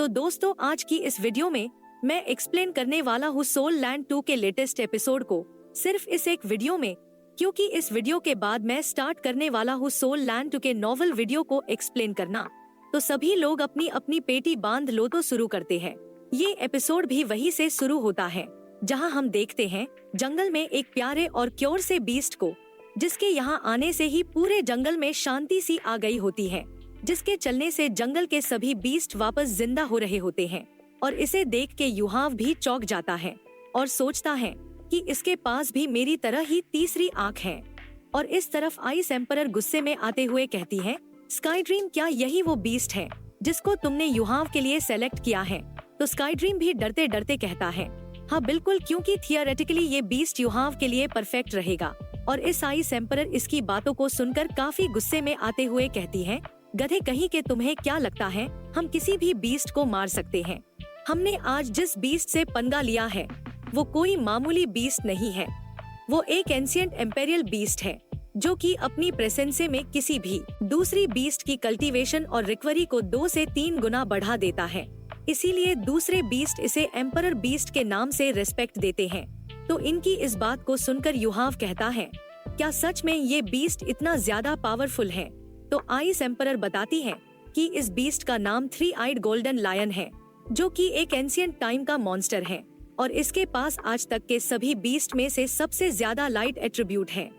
तो दोस्तों, आज की इस वीडियो में मैं एक्सप्लेन करने वाला हूँ सोल लैंड 2 के लेटेस्ट एपिसोड को, सिर्फ इस एक वीडियो में, क्योंकि इस वीडियो के बाद मैं स्टार्ट करने वाला हूँ सोल लैंड 2 के नॉवल वीडियो को एक्सप्लेन करना। तो सभी लोग अपनी अपनी पेटी बांध लो तो शुरू करते हैं। ये एपिसोड भी वहीं से शुरू होता है जहां हम देखते हैं जंगल में एक प्यारे और क्यूर से बीस्ट को, जिसके यहां आने से ही पूरे जंगल में शांति सी आ गई होती है, जिसके चलने से जंगल के सभी बीस्ट वापस जिंदा हो रहे होते हैं। और इसे देख के युहाव भी चौंक जाता है और सोचता है कि इसके पास भी मेरी तरह ही तीसरी आंख है। और इस तरफ आइस एम्परर गुस्से में आते हुए कहती है, स्काई ड्रीम, क्या यही वो बीस्ट है जिसको तुमने युहाव के लिए सेलेक्ट किया है? तो स्काई ड्रीम भी डरते डरते कहता है, हाँ बिल्कुल, क्योंकि थियोरेटिकली ये बीस्ट युहाव के लिए परफेक्ट रहेगा। और इस आइस एम्परर इसकी बातों को सुनकर काफी गुस्से में आते हुए कहती है, गधे कहीं के, तुम्हें क्या लगता है हम किसी भी बीस्ट को मार सकते हैं? हमने आज जिस बीस्ट से पंगा लिया है वो कोई मामूली बीस्ट नहीं है, वो एक एंशिएंट एम्पेरियल बीस्ट है जो कि अपनी प्रेजेंस में किसी भी दूसरी बीस्ट की कल्टीवेशन और रिकवरी को 2 से 3 गुना बढ़ा देता है। इसीलिए दूसरे बीस्ट इसे एम्परर बीस्ट के नाम से रिस्पेक्ट देते हैं। तो इनकी इस बात को सुनकर युहाव कहता है, क्या सच में ये बीस्ट इतना ज्यादा पावरफुल है? तो आइस एम्परर बताती है कि इस बीस्ट का नाम 3 आइड गोल्डन लायन है, जो कि एक एंशिएंट टाइम का मॉन्स्टर है और इसके पास आज तक के सभी बीस्ट में से सबसे ज्यादा लाइट एट्रीब्यूट है।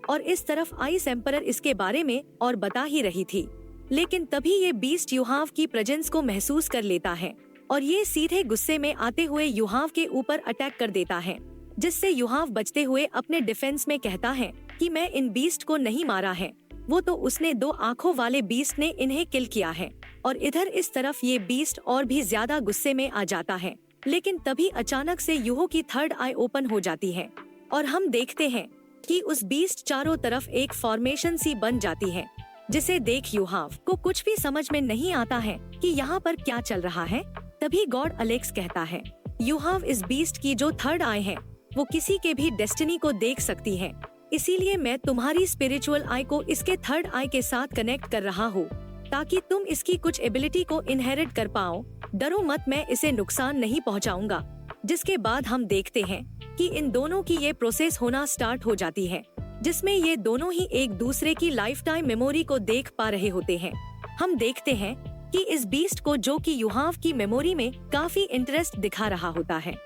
और इस तरफ आइस एम्परर इसके बारे में और बता ही रही थी, लेकिन तभी ये बीस्ट युहाव की प्रेजेंस को महसूस कर लेता है और ये सीधे गुस्से में आते हुए युहाव के ऊपर अटैक कर देता है, जिससे युहाव बचते हुए अपने डिफेंस में कहता है कि मैं इन बीस्ट को नहीं मारा है, वो तो उसने 2 आँखों वाले बीस्ट ने इन्हें किल किया है। और इधर इस तरफ ये बीस्ट और भी ज्यादा गुस्से में आ जाता है, लेकिन तभी अचानक से युहो की 3rd आई ओपन हो जाती है और हम देखते हैं कि उस बीस्ट चारों तरफ एक फॉर्मेशन सी बन जाती है, जिसे देख युहाव को कुछ भी समझ में नहीं आता है कि यहाँ पर क्या चल रहा है। तभी गॉड अलेक्स कहता है, युहाव, इस बीस्ट की जो 3rd आई है वो किसी के भी डेस्टिनी को देख सकती है, इसीलिए मैं तुम्हारी स्पिरिचुअल आई को इसके 3rd आई के साथ कनेक्ट कर रहा हूँ ताकि तुम इसकी कुछ एबिलिटी को इनहेरिट कर पाओ। डरो मत, मैं इसे नुकसान नहीं पहुँचाऊंगा। जिसके बाद हम देखते हैं कि इन दोनों की ये प्रोसेस होना स्टार्ट हो जाती है, जिसमें ये दोनों ही एक दूसरे की लाइफ टाइम मेमोरी को देख पा रहे होते हैं। हम देखते हैं कि इस बीस्ट को, जो कि युहाव की मेमोरी में काफी इंटरेस्ट दिखा रहा होता है,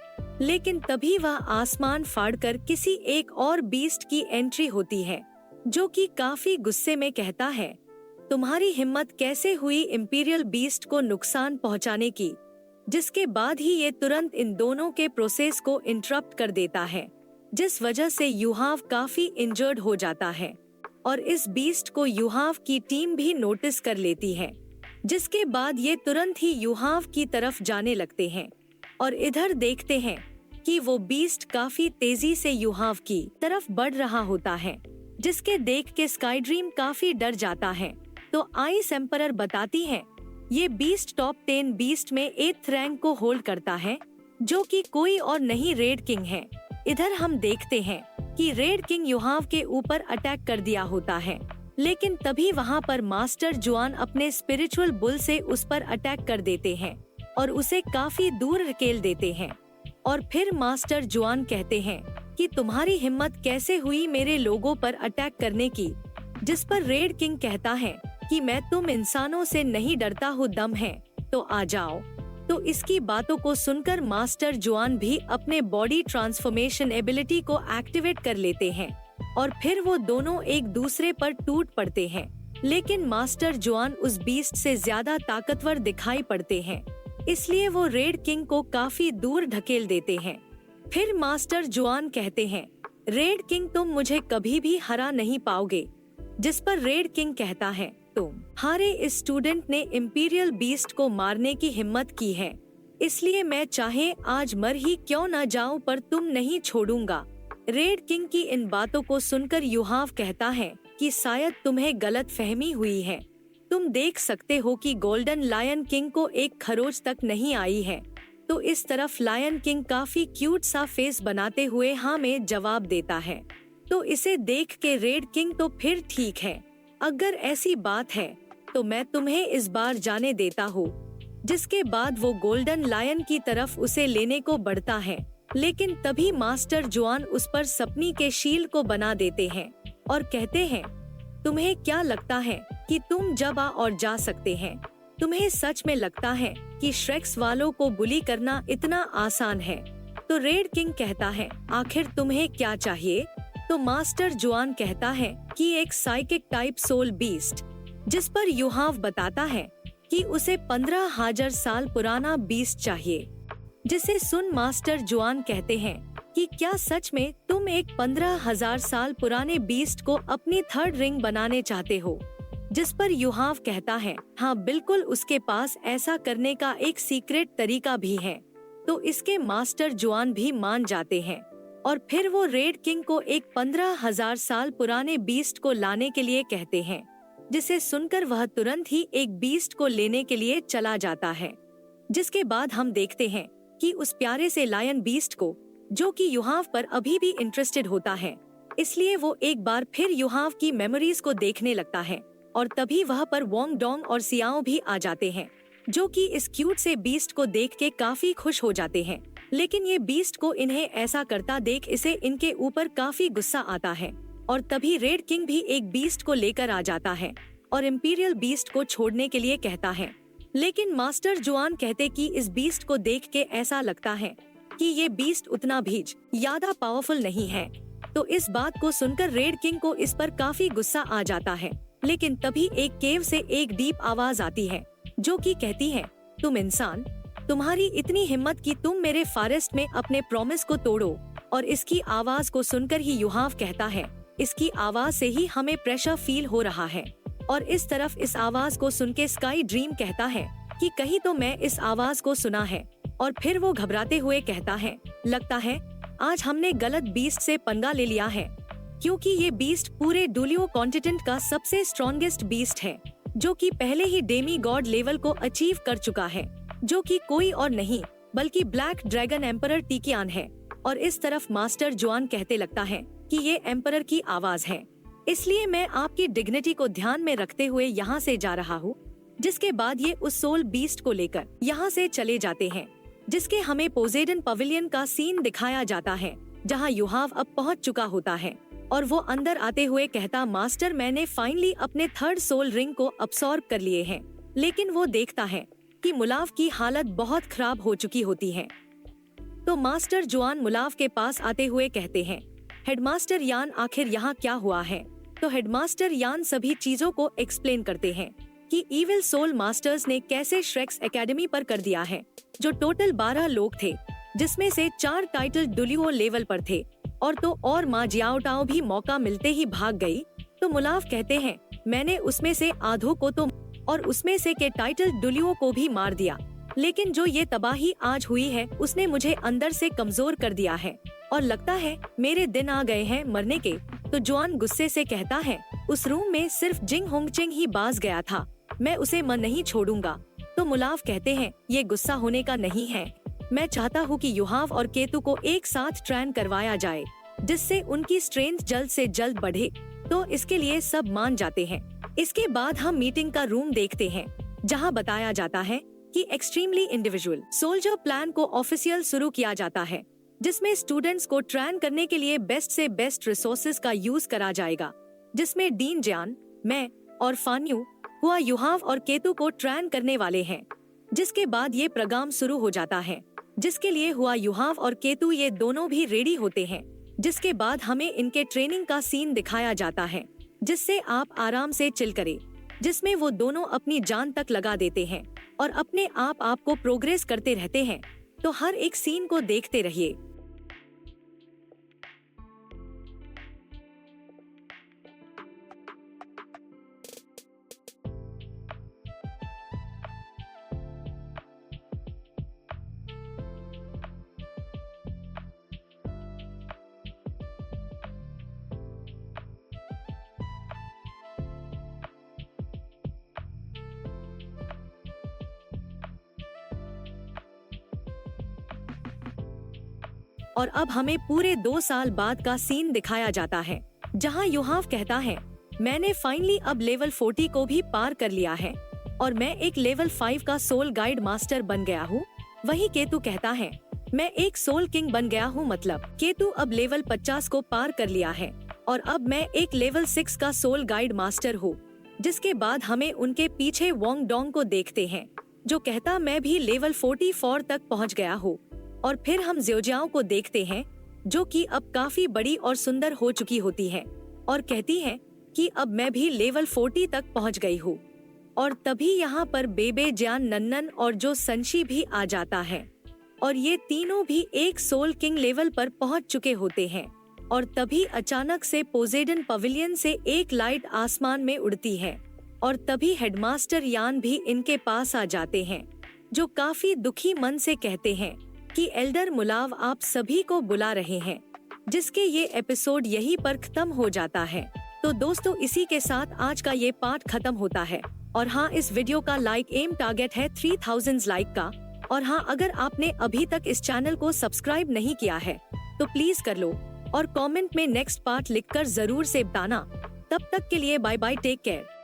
लेकिन तभी वह आसमान फाड़कर किसी एक और बीस्ट की एंट्री होती है, जो कि काफी गुस्से में कहता है, तुम्हारी हिम्मत कैसे हुई इंपीरियल बीस्ट को नुकसान पहुंचाने की? जिसके बाद ही ये तुरंत इन दोनों के प्रोसेस को इंटरप्ट कर देता है, जिस वजह से युहाव काफी इंजर्ड हो जाता है और इस बीस्ट को युहाव की टीम भी नोटिस कर लेती है, जिसके बाद ये तुरंत ही युहाव की तरफ जाने लगते हैं। और इधर देखते हैं कि वो बीस्ट काफी तेजी से युहाव की तरफ बढ़ रहा होता है, जिसके देख के स्काई ड्रीम काफी डर जाता है। तो आइस एम्परर बताती है, ये बीस्ट टॉप 10 बीस्ट में 8th रैंक को होल्ड करता है, जो कि कोई और नहीं, रेड किंग है। इधर हम देखते हैं कि रेड किंग युहाव के ऊपर अटैक कर दिया होता है, लेकिन तभी वहाँ पर मास्टर जुआन अपने स्पिरिचुअल बुल से उस पर अटैक कर देते हैं और उसे काफी दूर धकेल देते हैं। और फिर मास्टर जुआन कहते हैं कि तुम्हारी हिम्मत कैसे हुई मेरे लोगों पर अटैक करने की? जिस पर रेड किंग कहता है कि मैं तुम इंसानों से नहीं डरता हूँ, दम है तो आ जाओ। तो इसकी बातों को सुनकर मास्टर जुआन भी अपने बॉडी ट्रांसफॉर्मेशन एबिलिटी को एक्टिवेट कर लेते हैं और फिर वो दोनों एक दूसरे पर टूट पड़ते हैं, लेकिन मास्टर जुआन उस बीस्ट से ज्यादा ताकतवर दिखाई पड़ते हैं, इसलिए वो रेड किंग को काफी दूर ढकेल देते हैं। फिर मास्टर जुआन कहते हैं, रेड किंग, तुम मुझे कभी भी हरा नहीं पाओगे। जिस पर रेड किंग कहता है, तुम हारे इस स्टूडेंट ने इंपीरियल बीस्ट को मारने की हिम्मत की है, इसलिए मैं चाहे आज मर ही क्यों न जाऊं पर तुम नहीं छोड़ूंगा। रेड किंग की इन बातों को सुनकर युहाव कहता है कि शायद तुम्हें गलत फहमी हुई है, तुम देख सकते हो कि गोल्डन लायन किंग को एक खरोच तक नहीं आई है। तो इस तरफ लायन किंग काफी क्यूट सा फेस बनाते हुए हाँ में जवाब देता है। तो इसे देख के रेड किंग, तो फिर ठीक है, अगर ऐसी बात है तो मैं तुम्हें इस बार जाने देता हूँ। जिसके बाद वो गोल्डन लायन की तरफ उसे लेने को बढ़ता है, लेकिन तभी मास्टर जुआन उस पर सपनी के शील्ड को बना देते हैं और कहते हैं, तुम्हें क्या लगता है कि तुम जब आ और जा सकते हैं? तुम्हें सच में लगता है कि श्रेक्स वालों को बुली करना इतना आसान है? तो रेड किंग कहता है, आखिर तुम्हें क्या चाहिए? तो मास्टर जुआन कहता है कि एक साइकिक टाइप सोल बीस्ट, जिस पर युहाव बताता है कि उसे 15,000 साल पुराना बीस्ट चाहिए। जिसे सुन मास्टर जुआन कहते हैं कि क्या सच में तुम एक 15,000 साल पुराने बीस्ट को अपनी थर्ड रिंग बनाने चाहते हो? जिस पर युहाव कहता है, हाँ बिल्कुल, उसके पास ऐसा करने का एक सीक्रेट तरीका भी है। तो इसके मास्टर जुआन भी मान जाते हैं और फिर वो रेड किंग को एक 15,000 साल पुराने बीस्ट को लाने के लिए कहते हैं, जिसे सुनकर वह तुरंत ही एक बीस्ट को लेने के लिए चला जाता है। जिसके बाद हम देखते हैं कि उस प्यारे से लायन बीस्ट को, जो कि युहाव पर अभी भी इंटरेस्टेड होता है, इसलिए वो एक बार फिर युहाव की मेमोरीज को देखने लगता है और तभी वह पर वोंग डोंग और सियाओ भी आ जाते हैं, जो कि इस क्यूट से बीस्ट को देख के काफी खुश हो जाते हैं। लेकिन ये बीस्ट को इन्हें ऐसा करता देख इसे इनके ऊपर काफी गुस्सा आता है और तभी रेड किंग भी एक बीस्ट को लेकर आ जाता है और इम्पीरियल बीस्ट को छोड़ने के लिए कहता है। लेकिन मास्टर जुआन कहते कि इस बीस्ट को देख के ऐसा लगता है कि ये बीस्ट उतना भी ज्यादा पावरफुल नहीं है। तो इस बात को सुनकर रेड किंग को इस पर काफी गुस्सा आ जाता है। लेकिन तभी एक केव से एक डीप आवाज आती है, जो कि कहती है, तुम इंसान, तुम्हारी इतनी हिम्मत कि तुम मेरे फॉरेस्ट में अपने प्रॉमिस को तोड़ो। और इसकी आवाज को सुनकर ही युहाव कहता है, इसकी आवाज से ही हमें प्रेशर फील हो रहा है। और इस तरफ इस आवाज को सुन के स्काई ड्रीम कहता है कि कहीं तो मैं इस आवाज को सुना है। और फिर वो घबराते हुए कहता है, लगता है आज हमने गलत बीस्ट से पंगा ले लिया है, क्योंकि ये बीस्ट पूरे डुलियो कॉन्टिनेंट का सबसे स्ट्रॉन्गेस्ट बीस्ट है, जो कि पहले ही डेमी गॉड लेवल को अचीव कर चुका है, जो कि कोई और नहीं बल्कि ब्लैक ड्रैगन एम्परर टिकियान है। और इस तरफ मास्टर जुआन कहते लगता है कि ये एम्परर की आवाज है, इसलिए मैं आपकी डिग्निटी को ध्यान में रखते हुए यहाँ से जा रहा हूँ। जिसके बाद ये उस सोल बीस्ट को लेकर यहाँ से चले जाते हैं, जिसके हमें पोसेडन पवेलियन का सीन दिखाया जाता है, जहाँ युहाव अब पहुँच चुका होता है और वो अंदर आते हुए कहता, मास्टर मैंने फाइनली अपने थर्ड सोल रिंग को अब्सॉर्ब कर लिए हैं। लेकिन वो देखता है कि मुलाव की हालत बहुत खराब हो चुकी होती है। तो मास्टर जुआन मुलाव के पास आते हुए कहते हैं, हेडमास्टर यान आखिर यहाँ क्या हुआ है? तो हेडमास्टर यान सभी चीजों को एक्सप्लेन करते हैं कि इविल सोल मास्टर्स ने कैसे श्रेक्स एकेडमी पर कर दिया है, जो टोटल 12 लोग थे, जिसमें से 4 टाइटल डुलियो लेवल पर थे और माँ जियाओटाओ भी मौका मिलते ही भाग गई। तो मुलाव कहते हैं, मैंने उसमें से आधों को तो और उसमें से के टाइटल डुलियो को भी मार दिया, लेकिन जो ये तबाही आज हुई है उसने मुझे अंदर से कमजोर कर दिया है और लगता है मेरे दिन आ गए हैं मरने के। तो जुआन गुस्से से कहता है, उस रूम में सिर्फ जिंग होंगचिंग ही बाज गया था, मैं उसे मन नहीं छोड़ूंगा। तो मुलाव कहते हैं, ये गुस्सा होने का नहीं है, मैं चाहता हूँ कि युहाव और केतु को एक साथ ट्रेन करवाया जाए, जिससे उनकी स्ट्रेंथ जल्द से जल्द बढ़े। तो इसके लिए सब मान जाते हैं। इसके बाद हम मीटिंग का रूम देखते हैं, जहाँ बताया जाता है कि एक्सट्रीमली इंडिविजुअल सोल्जर प्लान को ऑफिशियल शुरू किया जाता है, जिसमें स्टूडेंट्स को ट्रेन करने के लिए बेस्ट से बेस्ट रिसोर्सेज का यूज करा जाएगा, जिसमें डीन जियान, मैं और फान्यू हुआ युहाव और केतु को ट्रेन करने वाले हैं। जिसके बाद ये प्रोग्राम शुरू हो जाता है, जिसके लिए हुआ युहाव और केतु ये दोनों भी रेडी होते हैं। जिसके बाद हमें इनके ट्रेनिंग का सीन दिखाया जाता है, जिससे आप आराम से चिल करें, जिसमें वो दोनों अपनी जान तक लगा देते हैं और अपने आप को प्रोग्रेस करते रहते हैं। तो हर एक सीन को देखते रहिए। और अब हमें पूरे 2 साल बाद का सीन दिखाया जाता है, जहां युहाव कहता है, मैंने फाइनली अब लेवल 40 को भी पार कर लिया है। और मैं एक लेवल 5 का सोल गाइड मास्टर बन गया हूँ। वही केतु कहता है, मैं एक सोल किंग बन गया हूँ। मतलब केतु अब लेवल 50 को पार कर लिया है और अब मैं एक लेवल 6 का सोल गाइड मास्टर हूँ। जिसके बाद हमें उनके पीछे वोंग डोंग को देखते हैं, जो कहता मैं भी लेवल 44 तक पहुँच गया हूँ। और फिर हम ज़्योजियाओ को देखते हैं, जो कि अब काफी बड़ी और सुंदर हो चुकी होती है और कहती है कि अब मैं भी लेवल 40 तक पहुँच गई हूँ। और तभी यहाँ पर बेबे जान, नन्नन और जो संशी भी आ जाता है और ये तीनों भी एक सोल किंग लेवल पर पहुँच चुके होते हैं। और तभी अचानक से पोसेडन पवेलियन से एक लाइट आसमान में उड़ती है और तभी हेडमास्टर यान भी इनके पास आ जाते हैं, जो काफी दुखी मन से कहते हैं कि एल्डर मुलाव आप सभी को बुला रहे हैं। जिसके ये एपिसोड यहीं पर खत्म हो जाता है। तो दोस्तों, इसी के साथ आज का ये पार्ट खत्म होता है। और हाँ, इस वीडियो का लाइक एम टारगेट है 3000 लाइक का। और हाँ, अगर आपने अभी तक इस चैनल को सब्सक्राइब नहीं किया है तो प्लीज कर लो और कमेंट में नेक्स्ट पार्ट लिखकर जरूर से बताना। तब तक के लिए बाय बाय, टेक केयर।